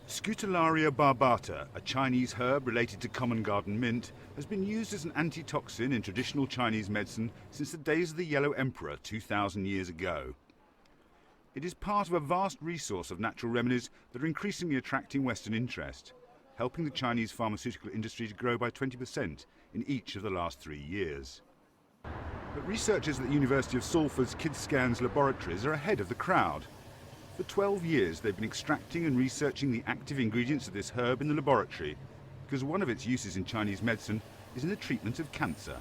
Scutellaria barbata, a Chinese herb related to common garden mint, has been used as an antitoxin in traditional Chinese medicine since the days of the Yellow Emperor 2,000 years ago. It is part of a vast resource of natural remedies that are increasingly attracting Western interest, helping the Chinese pharmaceutical industry to grow by 20% in each of the last 3 years. But researchers at the University of Salford's KidsScan's laboratories are ahead of the crowd. For 12 years they've been extracting and researching the active ingredients of this herb in the laboratory because one of its uses in Chinese medicine is in the treatment of cancer.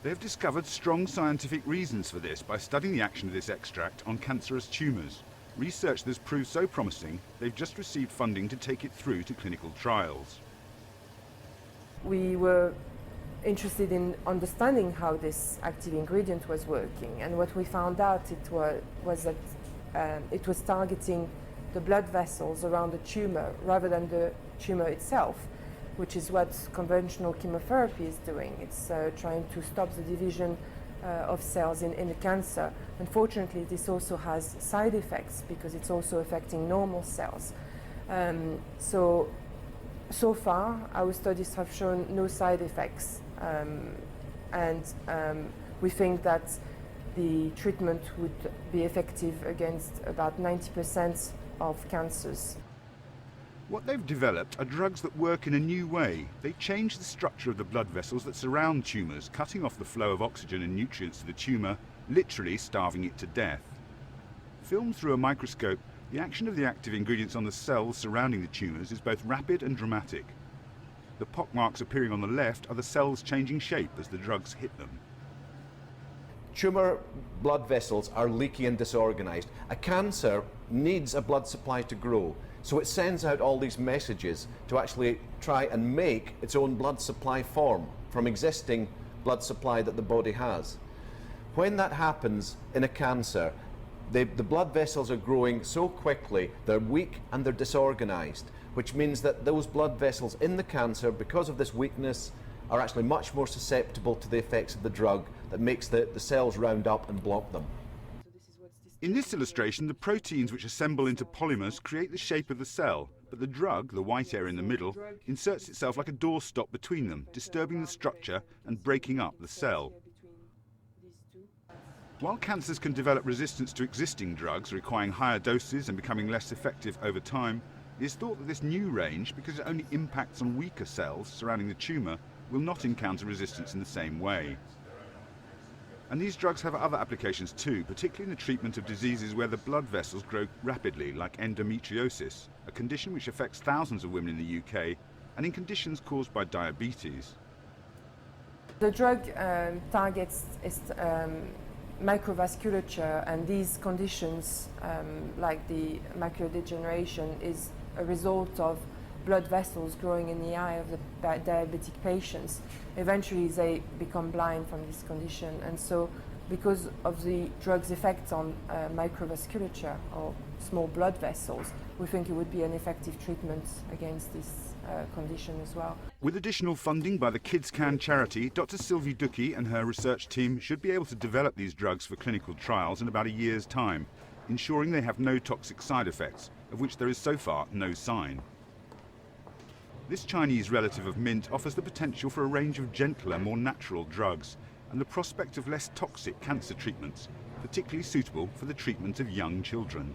They have discovered strong scientific reasons for this by studying the action of this extract on cancerous tumours. Research that has proved so promising they've just received funding to take it through to clinical trials. We were interested in understanding how this active ingredient was working, and what we found out was that it was targeting the blood vessels around the tumor rather than the tumor itself, which is what conventional chemotherapy is doing. It's trying to stop the division of cells in the cancer. Unfortunately, this also has side effects because it's also affecting normal cells. So far, our studies have shown no side effects, and we think that the treatment would be effective against about 90% of cancers. What they've developed are drugs that work in a new way. They change the structure of the blood vessels that surround tumours, cutting off the flow of oxygen and nutrients to the tumour, literally starving it to death. Filmed through a microscope, the action of the active ingredients on the cells surrounding the tumours is both rapid and dramatic. The pockmarks appearing on the left are the cells changing shape as the drugs hit them. Tumour blood vessels are leaky and disorganised. A cancer needs a blood supply to grow, so it sends out all these messages to actually try and make its own blood supply form from existing blood supply that the body has. When that happens in a cancer, the blood vessels are growing so quickly, they're weak and they're disorganised, which means that those blood vessels in the cancer, because of this weakness, are actually much more susceptible to the effects of the drug that makes the cells round up and block them. In this illustration, the proteins which assemble into polymers create the shape of the cell, but the drug, the white area in the middle, inserts itself like a doorstop between them, disturbing the structure and breaking up the cell. While cancers can develop resistance to existing drugs, requiring higher doses and becoming less effective over time, it is thought that this new range, because it only impacts on weaker cells surrounding the tumour, will not encounter resistance in the same way. And these drugs have other applications too, particularly in the treatment of diseases where the blood vessels grow rapidly, like endometriosis, a condition which affects thousands of women in the UK, and in conditions caused by diabetes. The drug targets microvasculature, and these conditions, like the macular degeneration, is a result of blood vessels growing in the eye of the diabetic patients. Eventually they become blind from this condition, and so because of the drug's effect on microvasculature or small blood vessels, we think it would be an effective treatment against this condition as well. With additional funding by the KidsCan charity, Dr. Sylvie Ducky and her research team should be able to develop these drugs for clinical trials in about a year's time, ensuring they have no toxic side effects, of which there is so far no sign. This Chinese relative of mint offers the potential for a range of gentler, more natural drugs and the prospect of less toxic cancer treatments, particularly suitable for the treatment of young children.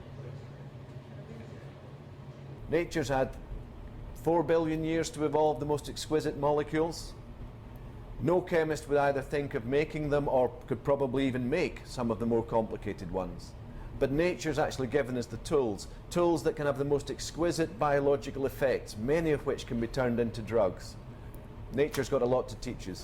Nature's had 4 billion years to evolve the most exquisite molecules. No chemist would either think of making them or could probably even make some of the more complicated ones. But nature's actually given us the tools that can have the most exquisite biological effects, many of which can be turned into drugs. Nature's got a lot to teach us.